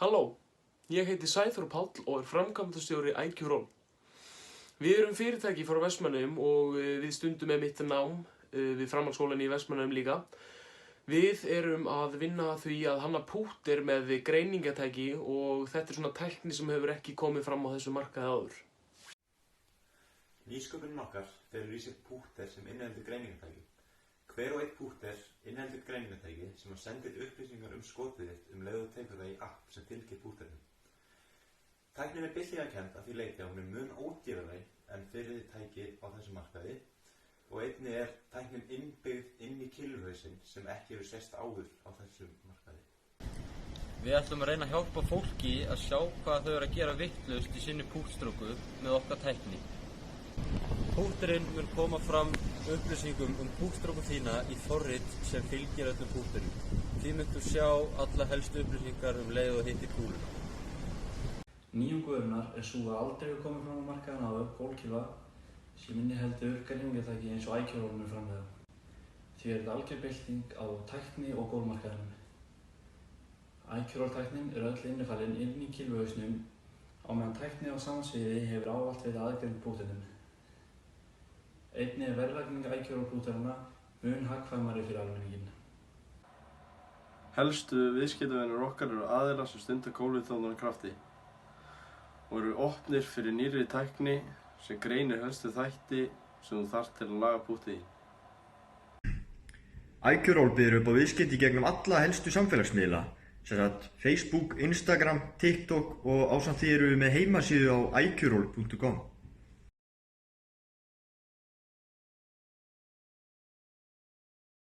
Halló, ég heiti Sæþór Páll og er framkvæmdastjóri IQ-Roll. Við erum fyrirtæki frá Vestmannaeyjum og við stundum með mitt nám við framhaldsskólann í Vestmannaeyjum líka. Við erum að vinna að því að hanna púttir með greiningatæki og þetta er svona tækni sem hefur ekki komið fram á þessu markaði áður. Nýsköpunin okkar felur í sér pútter sem inniheldur greiningatæki. Hver og einn pútter inniheldur greiningatæki sem sendir upplýsingar skotið þitt leið og tekur það í app sem fylgir pútterinn. Tæknin er byltingarkennd að því leyti að hún er mun ódýrari en fyrri tæki á þessu markaði og einnig er tæknin innbyggð inn í kilurhausinn sem ekki hefur sést áður á þessum markaði. Við ætlum að reyna að hjálpa fólki að sjá hvað þau eru að gera vitlaust í sinni púttstróku með okkar tækni. Pútterinn mun koma fram upplýsingum púttstróku þína í forrit sem fylgir öllum pútterinn. Því myndu sjá alla helstu upplýsingar leið og hittir kúluna. Nýjungurinnar er svo að aldrei hefur komið fram á markaðinn áður gólkífa sem inniheldur greiningatæki eins og IQ-Roll framleiða. Því er þetta algjör bylting á tækni og gólmarkaðinum. IQ-Roll tæknin er öll innifalin inn í kilfuhausnum á meðan tækni á sama sviði hefur ávallt verið aðgreind pútterinn. Einnig er verðlagning IQ-Roll pútterana mun hagkvæmari fyrir almenninginn. Helstu viðskiptavinir okkar eru aðilar sem stunda kólefnisþóknun af krafti og eru opnir fyrir nýrri tækni sem greinir helstu þætti sem þú þarft til að laga púttið í. IQ-Roll býður upp á viðskipti gegnum alla helstu samfélagsmiðla, sem sagt Facebook, Instagram, TikTok og ásamt því erum við með heimasíðu á iqroll.com.